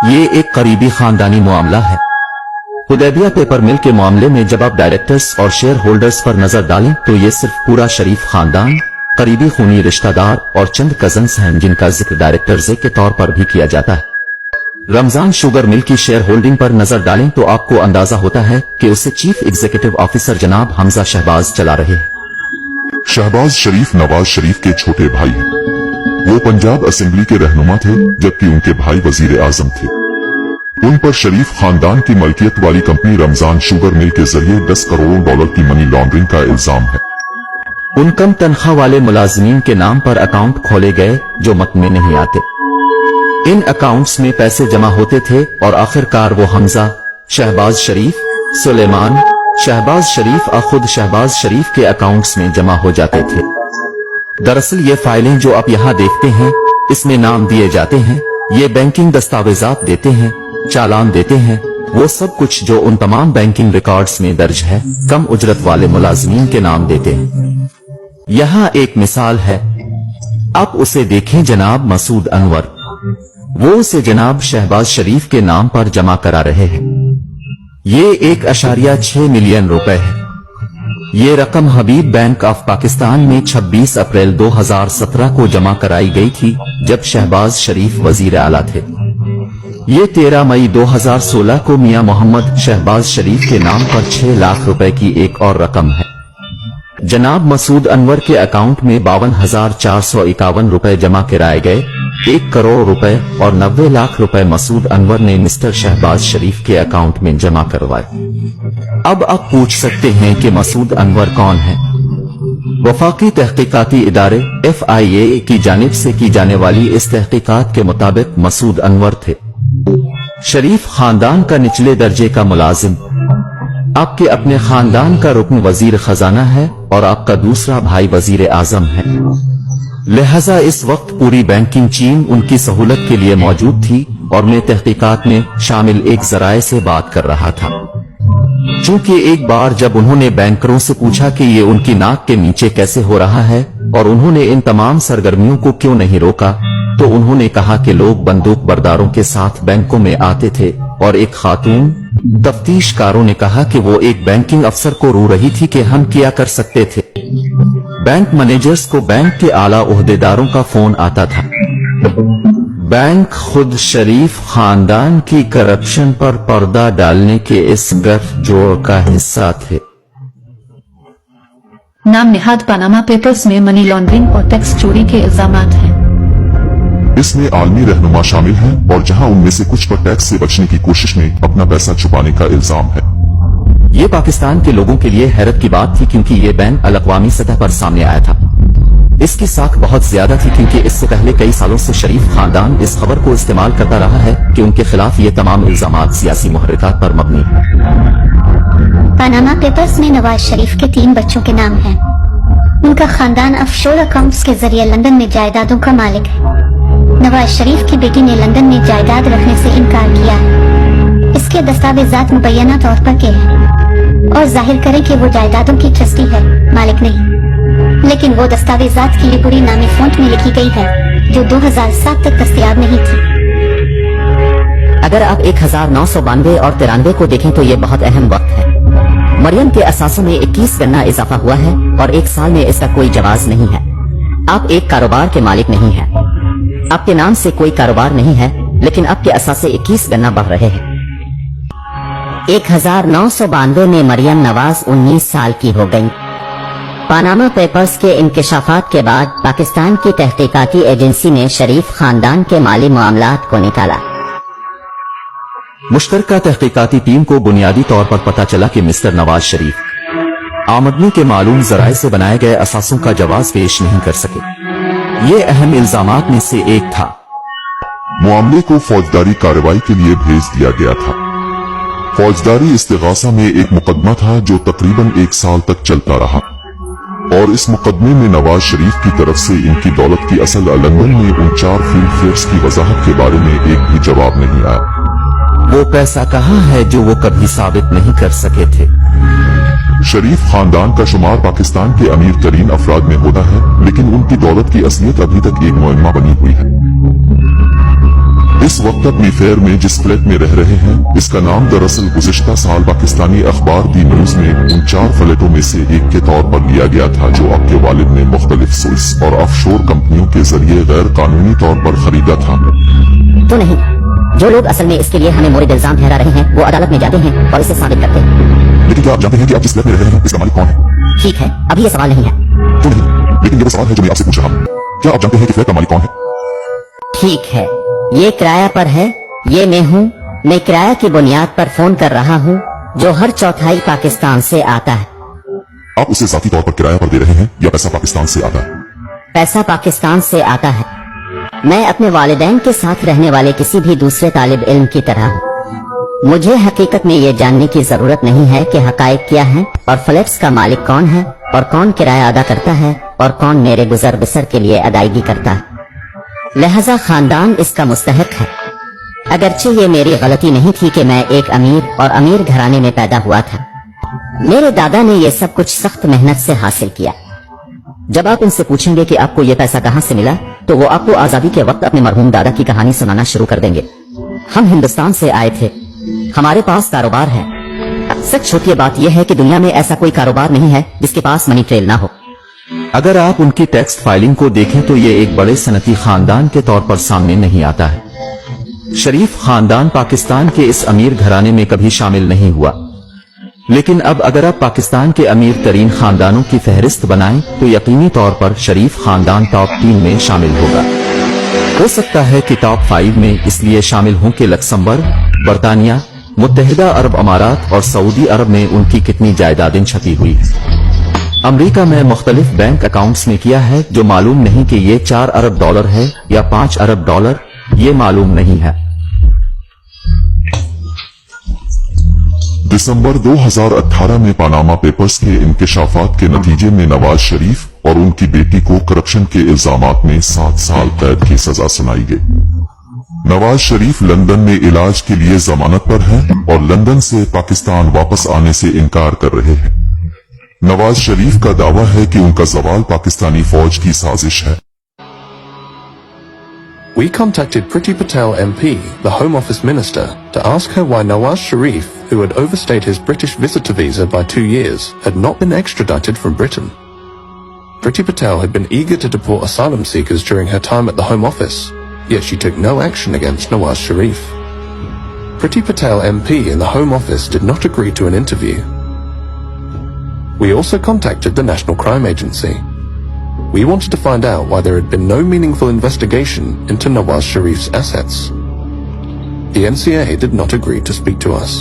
ये एक करीबी खानदानी मामला है। हुदैबिया पेपर मिल के मामले में जब आप डायरेक्टर्स और शेयर होल्डर्स पर नजर डालें तो ये सिर्फ पूरा शरीफ खानदान, करीबी खूनी रिश्तेदार और चंद कजन्स हैं जिनका जिक्र डायरेक्टर्स के तौर पर भी किया जाता है। रमजान शुगर मिल की शेयर होल्डिंग पर नजर डालें तो आपको अंदाजा होता है कि उसे चीफ एग्जीक्यूटिव ऑफिसर जनाब हमजा शहबाज चला रहे हैं। शहबाज शरीफ नवाज शरीफ के छोटे भाई हैं। वो पंजाब असेंबली के रहनुमा थे जबकि उनके भाई वजीर आजम थे। उन पर शरीफ खानदान की मलकियत वाली कंपनी रमजान शुगर मिल के जरिए 10 करोड़ डॉलर की मनी लॉन्ड्रिंग का इल्जाम है। उन कम तनख्वाह वाले मुलाजिमीन के नाम पर अकाउंट खोले गए जो मत में नहीं आते। इन अकाउंट्स में पैसे जमा होते थे और आखिरकार वो हमजा, शहबाज शरीफ, सुलेमान, शहबाज शरीफ और खुद शहबाज शरीफ के अकाउंट्स में जमा हो जाते थे। दरअसल ये फाइलें जो आप यहाँ देखते हैं, इसमें नाम दिए जाते हैं, ये बैंकिंग दस्तावेजात देते हैं, चालान देते हैं, वो सब कुछ जो उन तमाम बैंकिंग रिकॉर्ड्स में दर्ज है, कम उजरत वाले मुलाजिमीन के नाम देते हैं। यहाँ एक मिसाल है, आप उसे देखें जनाब मसूद अनवर, वो उसे जनाब शहबाज शरीफ के नाम पर जमा करा रहे हैं। ये 1.6 मिलियन रुपए है। ये रकम हबीब बैंक ऑफ पाकिस्तान में 26 अप्रैल 2017 को जमा कराई गई थी जब शहबाज शरीफ वजीर आला थे। ये 13 मई 2016 को मियां मोहम्मद शहबाज शरीफ के नाम पर 6 लाख रुपए की एक और रकम है। जनाब मसूद अनवर के अकाउंट में 52,451 रुपए जमा कराए गए। 1 करोड़ रुपए और 90 लाख रुपए मसूद अनवर ने मिस्टर शहबाज शरीफ के अकाउंट में जमा करवाए। अब आप पूछ सकते हैं कि मसूद अनवर कौन है? वफाकी तहकीकाती इदारे FIA की जानिब से की जाने वाली इस तहकीकात के मुताबिक मसूद अनवर थे शरीफ खानदान का निचले दर्जे का मुलाजिम। आपके अपने खानदान का रुकन वजीर खजाना है और आपका दूसरा भाई वजीर आजम है। लिहाजा इस वक्त पूरी बैंकिंग चीन उनकी सहूलत के लिए मौजूद थी और मैं तहकीकात में शामिल एक जराये से बात कर रहा था। चूंकि एक बार जब उन्होंने बैंकरों से पूछा कि ये उनकी नाक के नीचे कैसे हो रहा है और उन्होंने इन तमाम सरगर्मियों को क्यों नहीं रोका, तो उन्होंने कहा कि लोग बंदूक बरदारों के साथ बैंकों में आते थे और एक खातून तफ्तीशकारों ने कहा कि वो एक बैंकिंग अफसर को रो रही थी कि हम क्या कर सकते थे। बैंक मैनेजर्स को बैंक के आला ओहदेदारों का फोन आता था। बैंक खुद शरीफ खानदान की करप्शन पर पर्दा डालने के इस गठजोड़ का हिस्सा थे। नाम निहाद पनामा पेपर्स में मनी लॉन्ड्रिंग और टैक्स चोरी के इल्जामात हैं। इसमें आलमी रहनुमा शामिल हैं और जहां उनमें से कुछ पर टैक्स से बचने की कोशिश में अपना पैसा छुपाने का इल्जाम है। ये पाकिस्तान के लोगों के लिए हैरत की बात थी क्योंकि ये बैन अल-अक़वामी सतह पर सामने आया था। इसकी साख बहुत ज्यादा थी क्योंकि इससे पहले कई सालों से शरीफ खानदान इस खबर को इस्तेमाल करता रहा है कि उनके खिलाफ ये तमाम इल्जामात सियासी मुहर्रिकात पर मबनी है। पनामा पेपर्स में नवाज शरीफ के 3 बच्चों के नाम हैं। उनका खानदान ऑफशोर अकाउंट्स के जरिए लंदन में जायदादों का मालिक है। नवाज शरीफ की बेटी ने लंदन में जायदाद रखने से इनकार किया है। इसके दस्तावेजात मुबैना तौर पर के हैं और जाहिर करें कि वो जायदादों की ट्रस्टी है, मालिक नहीं। लेकिन वो दस्तावेजात की ये पूरी नामी फॉन्ट में लिखी गई है जो 2007 तक दस्तयाब नहीं थी। अगर आप 1992 और 93 को देखें तो ये बहुत अहम वक्त है। मरियम के असासों में 21 गना इजाफा हुआ है और 1 साल में इसका कोई जवाज नहीं है। आप एक कारोबार के मालिक नहीं हैं। आपके नाम से कोई कारोबार नहीं है लेकिन आपके असासे 21 गना बढ़ रहे हैं। 1992 में मरियम नवाज 19 साल की हो गई। पनामा पेपर्स के इंकशाफात के बाद पाकिस्तान की तहकीकाती एजेंसी ने शरीफ खानदान के माली मामलात को निकाला। मुश्तरका तहकीकाती टीम को बुनियादी तौर पर पता चला कि मिस्टर नवाज शरीफ आमदनी के मालूम जराए से बनाए गए असासों का जवाज पेश नहीं कर सके। ये अहम इल्जामात में से एक था। मामले को फौजदारी कार्रवाई के लिए भेज दिया गया था। फौजदारी इस्तिगासा में एक मुकदमा था जो तकरीबन 1 साल तक चलता रहा और इस मुकदमे में नवाज शरीफ की तरफ से इनकी दौलत की असल लंदन में उन 4 फील्ड फेयर्स की वजाहत के बारे में एक भी जवाब नहीं आया। वो पैसा कहाँ है जो वो कभी साबित नहीं कर सके थे। शरीफ खानदान का शुमार पाकिस्तान के अमीर तरीन अफराद में होता है लेकिन उनकी दौलत की असलियत अभी तक एक मुअम्मा बनी हुई है। इस वक्त अपनी फेयर में जिस फ्लैट में रह रहे हैं, इसका नाम दरअसल गुज़िश्ता साल पाकिस्तानी अखबार दी न्यूज में उन 4 फ्लैटों में से एक के तौर पर लिया गया था जो आपके वालिद ने मुख्तलिफ स्विस और ऑफशोर कंपनियों के जरिए गैर कानूनी तौर पर खरीदा था। तो नहीं, जो लोग असल में इसके लिए हमें मोरिद इल्जाम ठहरा रहे हैं वो अदालत में जाते हैं और इसे साबित करते हैं। लेकिन क्या आप जानते हैं कि आप जिस फ्लैट में रह रहे हैं इसका मालिक कौन है? ठीक है, अभी ये सवाल नहीं है। तो नहीं, लेकिन ये वो सवाल है जो मैं आपसे पूछ रहा हूँ। क्या आप जानते हैं कि फ्लैट का मालिक कौन है? ठीक है, ये किराया पर है, ये मैं हूँ। मैं किराया की बुनियाद पर फोन कर रहा हूँ जो हर चौथाई पाकिस्तान से आता है। आप उसे जाती तौर पर किराया पर दे रहे हैं या पैसा पाकिस्तान से आता है? पैसा पाकिस्तान से आता है। मैं अपने वालिदैन के साथ रहने वाले किसी भी दूसरे तालिब इल्म की तरह हूँ। मुझे हकीकत में ये जानने की जरूरत नहीं है कि हकायक क्या है और फ्लैट्स का मालिक कौन है और कौन किराया अदा करता है और कौन मेरे गुजर बसर के लिए अदायगी करता है। लिहाजा खानदान इसका मुस्तहक है। अगरचे ये मेरी गलती नहीं थी कि मैं एक अमीर और अमीर घराने में पैदा हुआ था। मेरे दादा ने ये सब कुछ सख्त मेहनत से हासिल किया। जब आप इनसे पूछेंगे कि आपको ये पैसा कहाँ से मिला तो वो आपको आजादी के वक्त अपने मरहूम दादा की कहानी सुनाना शुरू कर देंगे। हम हिंदुस्तान से आए थे, हमारे पास कारोबार है। सच छोटी बात यह है कि दुनिया में ऐसा कोई कारोबार नहीं है जिसके पास मनी ट्रेल ना हो। अगर आप उनकी टैक्स फाइलिंग को देखें तो ये एक बड़े सनती खानदान के तौर पर सामने नहीं आता है। शरीफ खानदान पाकिस्तान के इस अमीर घराने में कभी शामिल नहीं हुआ, लेकिन अब अगर आप पाकिस्तान के अमीर तरीन खानदानों की फहरिस्त बनाएं तो यकीनी तौर पर शरीफ खानदान टॉप 3 में शामिल होगा। हो सकता है कि टॉप 5 में इसलिए शामिल हों कि लक्समबर्ग, बरतानिया, मुत्तहिदा अरब अमारात और सऊदी अरब में उनकी कितनी जायदादें छपी हुई है। अमेरिका में मुख्तलिफ बैंक अकाउंट्स में किया है जो मालूम नहीं कि ये 4 अरब डॉलर है या 5 अरब डॉलर, ये मालूम नहीं है। दिसंबर 2018 में पनामा पेपर्स के इंकशाफात के नतीजे में नवाज शरीफ और उनकी बेटी को करप्शन के इल्जामात में 7 साल कैद की सजा सुनाई गई। नवाज शरीफ लंदन में इलाज के लिए जमानत पर हैं और लंदन से पाकिस्तान वापस आने से इनकार कर रहे हैं। नवाज शरीफ का दावा है कि उनका सवाल पाकिस्तानी फौज की साजिश है। We contacted Priti Patel MP, the Home Office Minister, to ask her why Nawaz Sharif, who had overstayed his British visitor visa by 2 years, had not been extradited from Britain. Priti Patel had been eager to deport asylum seekers during her time at the Home Office, yet she took no action against Nawaz Sharif. Priti Patel MP in the Home Office did not agree to an interview. We also contacted the National Crime Agency. We wanted to find out why there had been no meaningful investigation into Nawaz Sharif's assets. The NCA did not agree to speak to us.